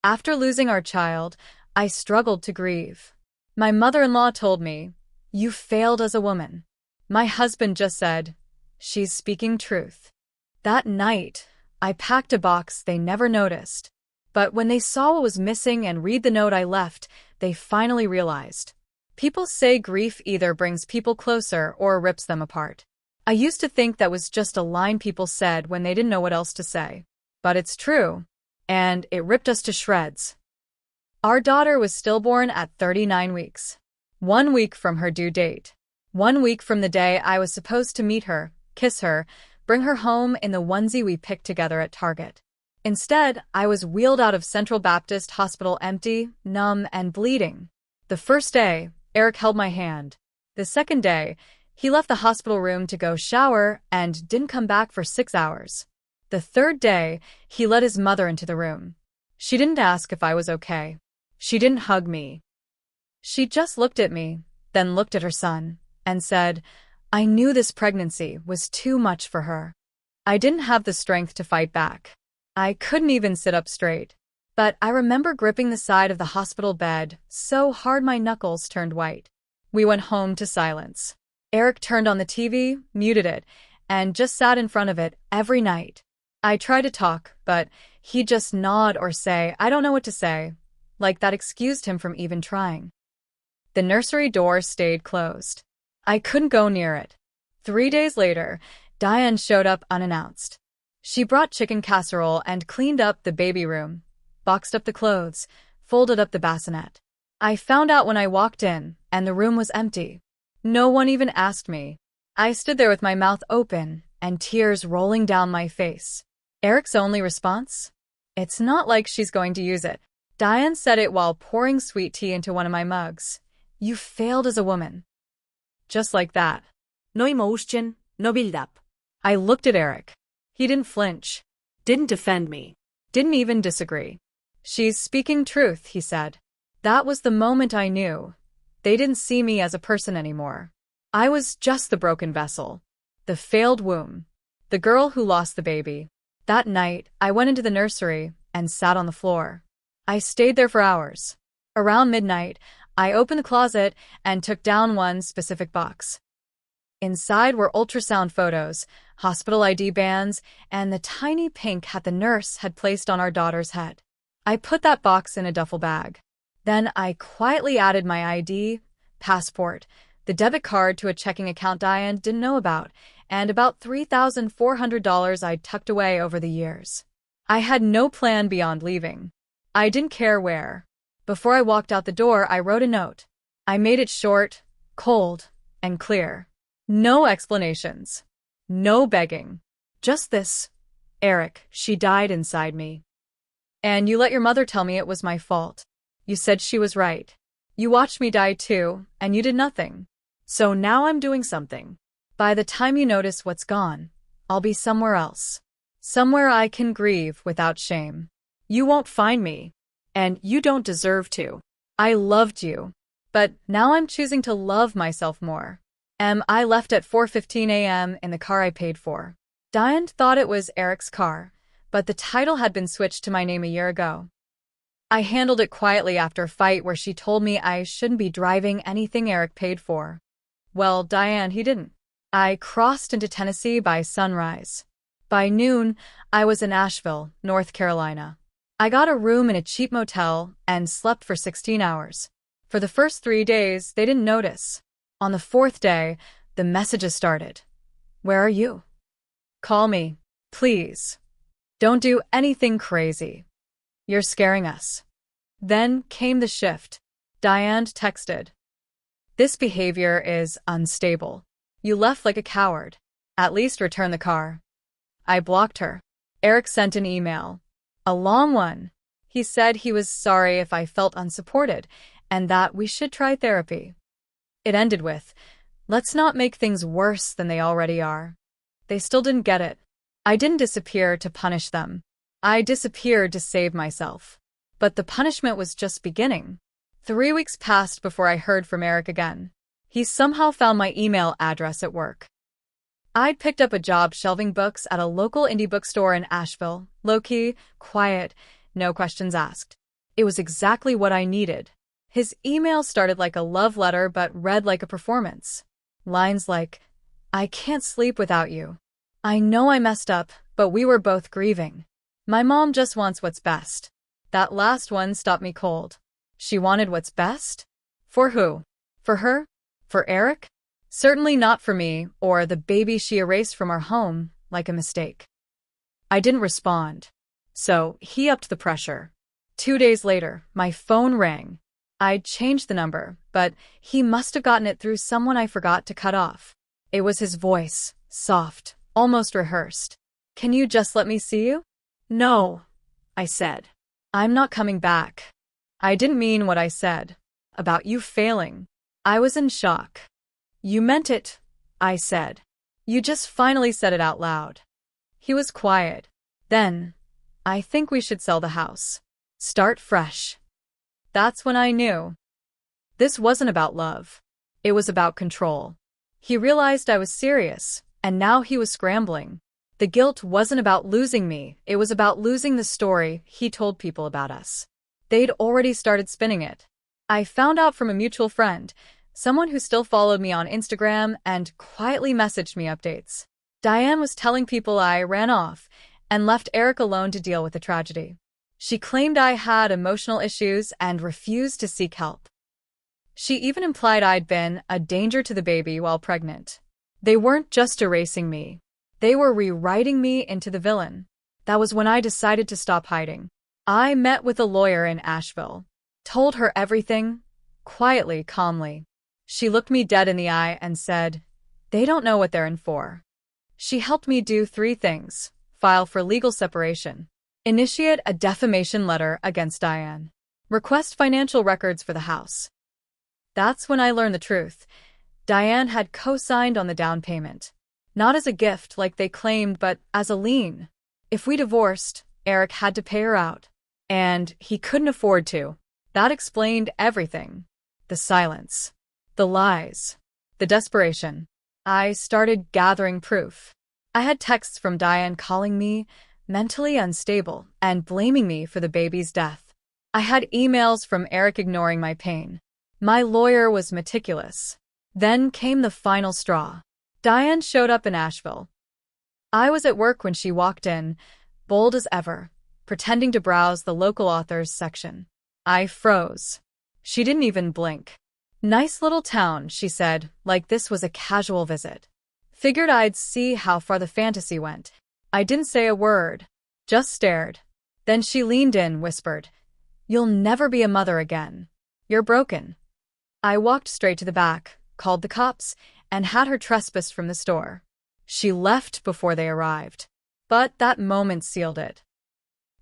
After losing our child, I struggled to grieve. My mother-in-law told me, "You failed as a woman." My husband just said, "She's speaking truth." That night, I packed a box they never noticed. But when they saw what was missing and read the note I left, they finally realized. People say grief either brings people closer or rips them apart. I used to think that was just a line people said when they didn't know what else to say. But it's true. And it ripped us to shreds. Our daughter was stillborn at 39 weeks. 1 week from her due date. 1 week from the day I was supposed to meet her, kiss her, bring her home in the onesie we picked together at Target. Instead, I was wheeled out of Central Baptist Hospital empty, numb, and bleeding. The first day, Eric held my hand. The second day, he left the hospital room to go shower and didn't come back for 6 hours. The third day, he let his mother into the room. She didn't ask if I was okay. She didn't hug me. She just looked at me, then looked at her son, and said, "I knew this pregnancy was too much for her." I didn't have the strength to fight back. I couldn't even sit up straight. But I remember gripping the side of the hospital bed so hard my knuckles turned white. We went home to silence. Eric turned on the TV, muted it, and just sat in front of it every night. I tried to talk, but he'd just nod or say, "I don't know what to say," like that excused him from even trying. The nursery door stayed closed. I couldn't go near it. 3 days later, Diane showed up unannounced. She brought chicken casserole and cleaned up the baby room, boxed up the clothes, folded up the bassinet. I found out when I walked in, and the room was empty. No one even asked me. I stood there with my mouth open and tears rolling down my face. Eric's only response? "It's not like she's going to use it." Diane said it while pouring sweet tea into one of my mugs. "You failed as a woman." Just like that. No emotion, no build-up. I looked at Eric. He didn't flinch. Didn't defend me. Didn't even disagree. "She's speaking truth," he said. That was the moment I knew. They didn't see me as a person anymore. I was just the broken vessel. The failed womb. The girl who lost the baby. That night, I went into the nursery and sat on the floor. I stayed there for hours. Around midnight, I opened the closet and took down one specific box. Inside were ultrasound photos, hospital ID bands, and the tiny pink hat the nurse had placed on our daughter's head. I put that box in a duffel bag. Then I quietly added my ID, passport, the debit card to a checking account Diane didn't know about, and about $3,400 I'd tucked away over the years. I had no plan beyond leaving. I didn't care where. Before I walked out the door, I wrote a note. I made it short, cold, and clear. No explanations. No begging. Just this. "Eric, she died inside me. And you let your mother tell me it was my fault. You said she was right. You watched me die too, and you did nothing. So now I'm doing something. By the time you notice what's gone, I'll be somewhere else. Somewhere I can grieve without shame. You won't find me. And you don't deserve to. I loved you. But now I'm choosing to love myself more." I left at 4:15 a.m. in the car I paid for. Diane thought it was Eric's car, but the title had been switched to my name a year ago. I handled it quietly after a fight where she told me I shouldn't be driving anything Eric paid for. Well, Diane, he didn't. I crossed into Tennessee by sunrise. By noon, I was in Asheville, North Carolina. I got a room in a cheap motel and slept for 16 hours. For the first 3 days, they didn't notice. On the 4th day, the messages started. "Where are you? Call me, please. Don't do anything crazy. You're scaring us." Then came the shift. Diane texted. "This behavior is unstable. You left like a coward. At least return the car." I blocked her. Eric sent an email. A long one. He said he was sorry if I felt unsupported and that we should try therapy. It ended with, "Let's not make things worse than they already are." They still didn't get it. I didn't disappear to punish them. I disappeared to save myself. But the punishment was just beginning. 3 weeks passed before I heard from Eric again. He somehow found my email address at work. I'd picked up a job shelving books at a local indie bookstore in Asheville, low-key, quiet, no questions asked. It was exactly what I needed. His email started like a love letter but read like a performance. Lines like, "I can't sleep without you. I know I messed up, but we were both grieving. My mom just wants what's best." That last one stopped me cold. She wanted what's best? For who? For her? For Eric? Certainly not for me or the baby she erased from our home like a mistake. I didn't respond. So he upped the pressure. 2 days later, my phone rang. I'd changed the number, but he must have gotten it through someone I forgot to cut off. It was his voice, soft, almost rehearsed. "Can you just let me see you?" No, I said. "I'm not coming back." I didn't mean what I said. About you failing. I was in shock. "You meant it," I said. "You just finally said it out loud." He was quiet. Then, "I think we should sell the house. Start fresh." That's when I knew. This wasn't about love. It was about control. He realized I was serious, and now he was scrambling. The guilt wasn't about losing me, it was about losing the story he told people about us. They'd already started spinning it. I found out from a mutual friend, someone who still followed me on Instagram and quietly messaged me updates. Diane was telling people I ran off and left Eric alone to deal with the tragedy. She claimed I had emotional issues and refused to seek help. She even implied I'd been a danger to the baby while pregnant. They weren't just erasing me. They were rewriting me into the villain. That was when I decided to stop hiding. I met with a lawyer in Asheville. Told her everything, quietly, calmly. She looked me dead in the eye and said, "They don't know what they're in for." She helped me do 3 things: file for legal separation, initiate a defamation letter against Diane, request financial records for the house. That's when I learned the truth. Diane had co-signed on the down payment. Not as a gift like they claimed, but as a lien. If we divorced, Eric had to pay her out. And he couldn't afford to. That explained everything. The silence. The lies. The desperation. I started gathering proof. I had texts from Diane calling me mentally unstable and blaming me for the baby's death. I had emails from Eric ignoring my pain. My lawyer was meticulous. Then came the final straw. Diane showed up in Asheville. I was at work when she walked in, bold as ever, pretending to browse the local authors section. I froze. She didn't even blink. "Nice little town," she said, like this was a casual visit. Figured I'd see how far the fantasy went. I didn't say a word, just stared. Then she leaned in, whispered, "You'll never be a mother again. You're broken." I walked straight to the back, called the cops, and had her trespassed from the store. She left before they arrived. But that moment sealed it.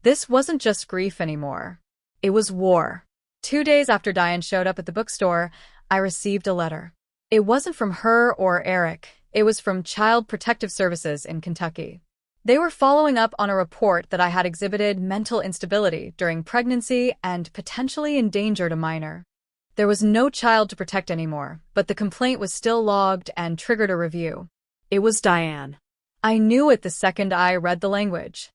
This wasn't just grief anymore. It was war. 2 days after Diane showed up at the bookstore, I received a letter. It wasn't from her or Eric. It was from Child Protective Services in Kentucky. They were following up on a report that I had exhibited mental instability during pregnancy and potentially endangered a minor. There was no child to protect anymore, but the complaint was still logged and triggered a review. It was Diane. I knew it the second I read the language.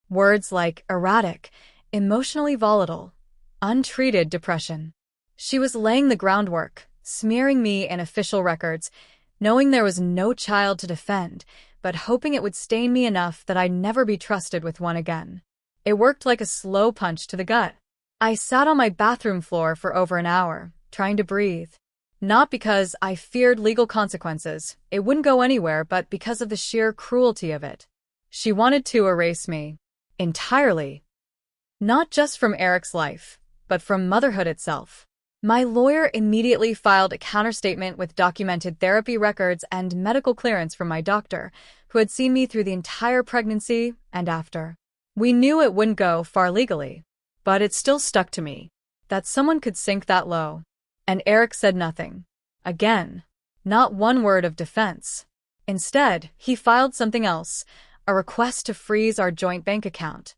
Words like erratic, emotionally volatile, untreated depression. She was laying the groundwork, smearing me in official records, knowing there was no child to defend, but hoping it would stain me enough that I'd never be trusted with one again. It worked like a slow punch to the gut. I sat on my bathroom floor for over an hour, trying to breathe. Not because I feared legal consequences, it wouldn't go anywhere, but because of the sheer cruelty of it. She wanted to erase me. Entirely. Not just from Eric's life, but from motherhood itself. My lawyer immediately filed a counterstatement with documented therapy records and medical clearance from my doctor, who had seen me through the entire pregnancy and after. We knew it wouldn't go far legally, but it still stuck to me that someone could sink that low. And Eric said nothing. Again, not one word of defense. Instead, he filed something else, a request to freeze our joint bank account.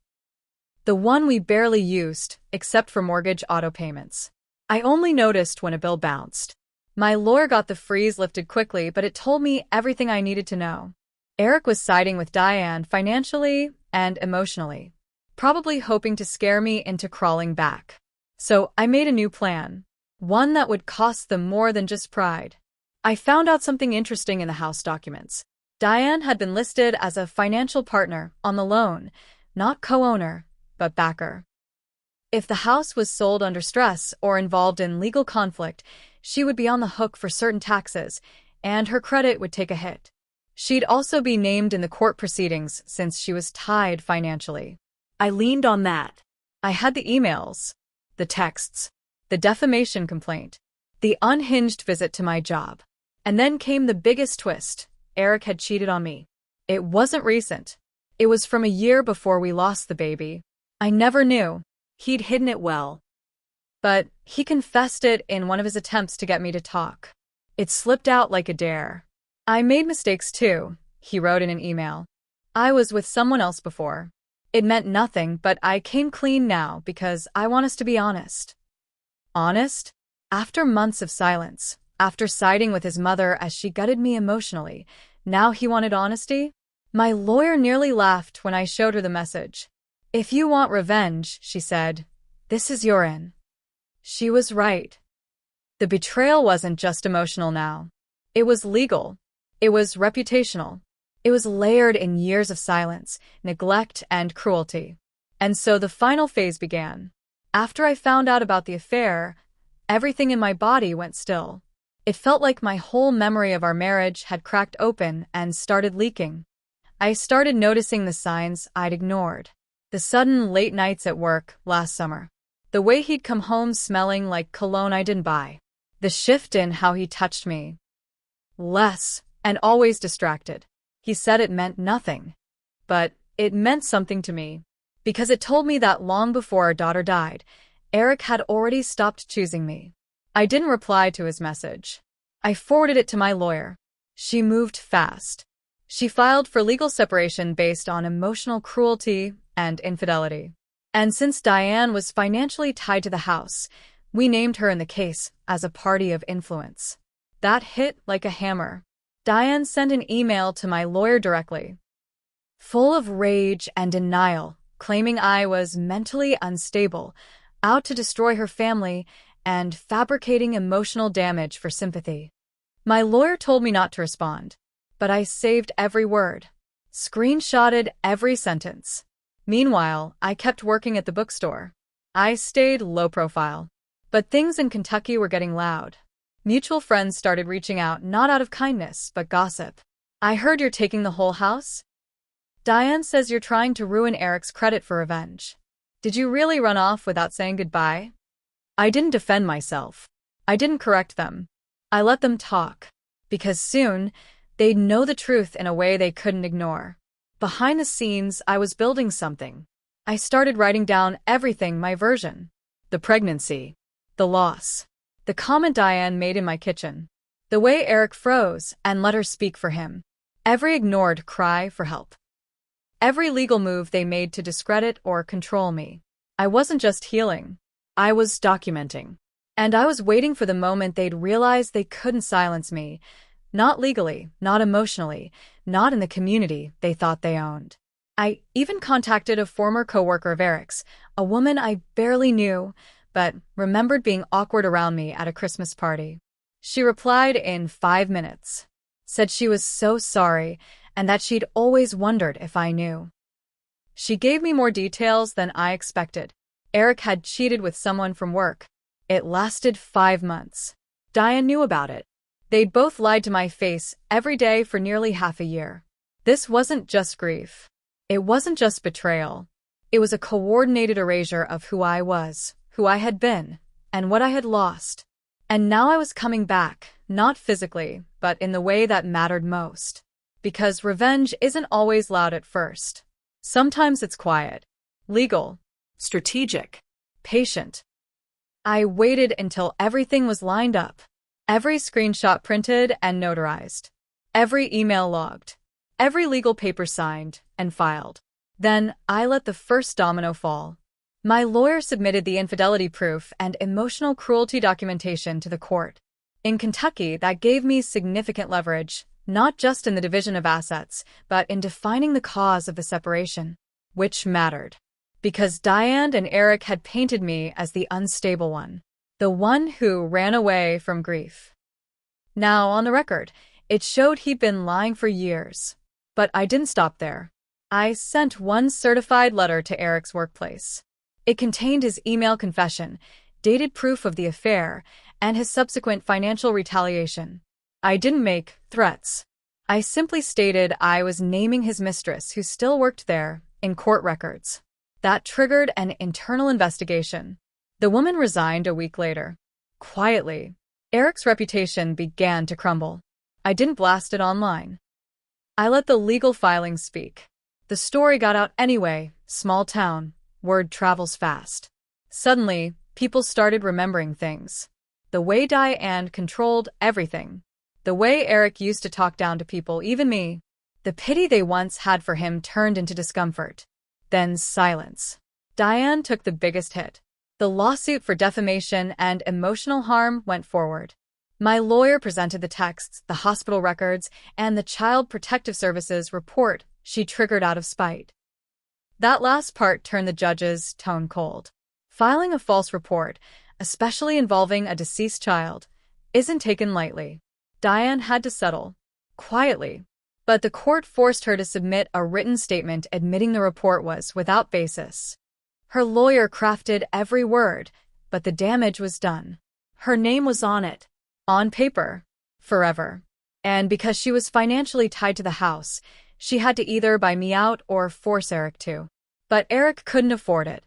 The one we barely used, except for mortgage auto payments. I only noticed when a bill bounced. My lawyer got the freeze lifted quickly, but it told me everything I needed to know. Eric was siding with Diane financially and emotionally. probably hoping to scare me into crawling back. So I made a new plan. One that would cost them more than just pride. I found out something interesting in the house documents. Diane had been listed as a financial partner on the loan, not co-owner, but backer. If the house was sold under stress or involved in legal conflict, she would be on the hook for certain taxes, and her credit would take a hit. She'd also be named in the court proceedings since she was tied financially. I leaned on that. I had the emails, the texts, the defamation complaint, the unhinged visit to my job. And then came the biggest twist. Eric had cheated on me. It wasn't recent. It was from a year before we lost the baby. I never knew. He'd hidden it well. But he confessed it in one of his attempts to get me to talk. It slipped out like a dare. I made mistakes too, he wrote in an email. I was with someone else before. It meant nothing, but I came clean now because I want us to be honest. Honest? After months of silence, after siding with his mother as she gutted me emotionally, now he wanted honesty? My lawyer nearly laughed when I showed her the message. If you want revenge, she said, this is your in. She was right. The betrayal wasn't just emotional now. It was legal. It was reputational. It was layered in years of silence, neglect, and cruelty. And so the final phase began. After I found out about the affair, everything in my body went still. It felt like my whole memory of our marriage had cracked open and started leaking. I started noticing the signs I'd ignored. The sudden late nights at work last summer. The way he'd come home smelling like cologne I didn't buy. The shift in how he touched me. Less, and always distracted. He said it meant nothing. But it meant something to me. Because it told me that long before our daughter died, Eric had already stopped choosing me. I didn't reply to his message. I forwarded it to my lawyer. She moved fast. She filed for legal separation based on emotional cruelty and infidelity. And since Diane was financially tied to the house, we named her in the case as a party of influence. That hit like a hammer. Diane sent an email to my lawyer directly, full of rage and denial, claiming I was mentally unstable, out to destroy her family, and fabricating emotional damage for sympathy. My lawyer told me not to respond, but I saved every word, screenshotted every sentence. Meanwhile, I kept working at the bookstore. I stayed low profile. But things in Kentucky were getting loud. Mutual friends started reaching out not out of kindness, but gossip. I heard you're taking the whole house? Diane says you're trying to ruin Eric's credit for revenge. Did you really run off without saying goodbye? I didn't defend myself. I didn't correct them. I let them talk. Because soon, they'd know the truth in a way they couldn't ignore. Behind the scenes, I was building something. I started writing down everything, my version. The pregnancy. The loss. The comment Diane made in my kitchen. The way Eric froze and let her speak for him. Every ignored cry for help. Every legal move they made to discredit or control me. I wasn't just healing. I was documenting. And I was waiting for the moment they'd realize they couldn't silence me. Not legally, not emotionally, not in the community they thought they owned. I even contacted a former coworker of Eric's, a woman I barely knew, but remembered being awkward around me at a Christmas party. She replied in 5 minutes. Said she was so sorry and that she'd always wondered if I knew. She gave me more details than I expected. Eric had cheated with someone from work. It lasted 5 months. Diane knew about it. They'd both lied to my face every day for nearly half a year. This wasn't just grief. It wasn't just betrayal. It was a coordinated erasure of who I was, who I had been, and what I had lost. And now I was coming back, not physically, but in the way that mattered most. Because revenge isn't always loud at first. Sometimes it's quiet, legal, strategic, patient. I waited until everything was lined up. Every screenshot printed and notarized. Every email logged. Every legal paper signed and filed. Then I let the first domino fall. My lawyer submitted the infidelity proof and emotional cruelty documentation to the court. In Kentucky, that gave me significant leverage, not just in the division of assets, but in defining the cause of the separation, which mattered. Because Diane and Eric had painted me as the unstable one, the one who ran away from grief. Now, on the record, it showed he'd been lying for years. But I didn't stop there. I sent one certified letter to Eric's workplace. It contained his email confession, dated proof of the affair, and his subsequent financial retaliation. I didn't make threats. I simply stated I was naming his mistress, who still worked there, in court records. That triggered an internal investigation. The woman resigned a week later. Quietly, Eric's reputation began to crumble. I didn't blast it online. I let the legal filings speak. The story got out anyway. Small town. Word travels fast. Suddenly, people started remembering things. The way Diane controlled everything. The way Eric used to talk down to people, even me. The pity they once had for him turned into discomfort. Then silence. Diane took the biggest hit. The lawsuit for defamation and emotional harm went forward. My lawyer presented the texts, the hospital records, and the Child Protective Services report she triggered out of spite. That last part turned the judge's tone cold. Filing a false report, especially involving a deceased child, isn't taken lightly. Diane had to settle. Quietly. But the court forced her to submit a written statement admitting the report was without basis. Her lawyer crafted every word, but the damage was done. Her name was on it. On paper. Forever. And because she was financially tied to the house, she had to either buy me out or force Eric to. But Eric couldn't afford it.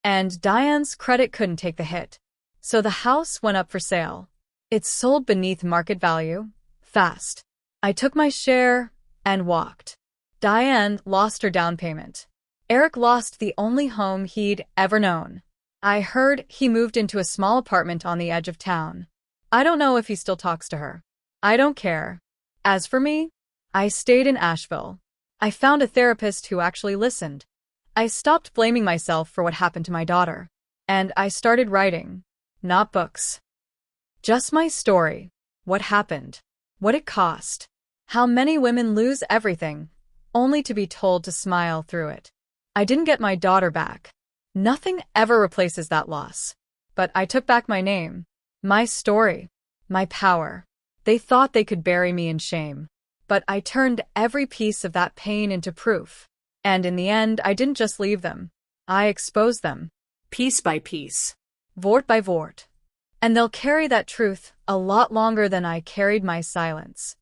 And Diane's credit couldn't take the hit. So the house went up for sale. It sold beneath market value. Fast. I took my share and walked. Diane lost her down payment. Eric lost the only home he'd ever known. I heard he moved into a small apartment on the edge of town. I don't know if he still talks to her. I don't care. As for me, I stayed in Asheville. I found a therapist who actually listened. I stopped blaming myself for what happened to my daughter. And I started writing. Not books. Just my story. What happened. What it cost. How many women lose everything, only to be told to smile through it. I didn't get my daughter back. Nothing ever replaces that loss. But I took back my name. My story. My power. They thought they could bury me in shame. But I turned every piece of that pain into proof. And in the end, I didn't just leave them. I exposed them. Piece by piece. Vort by vort. And they'll carry that truth a lot longer than I carried my silence.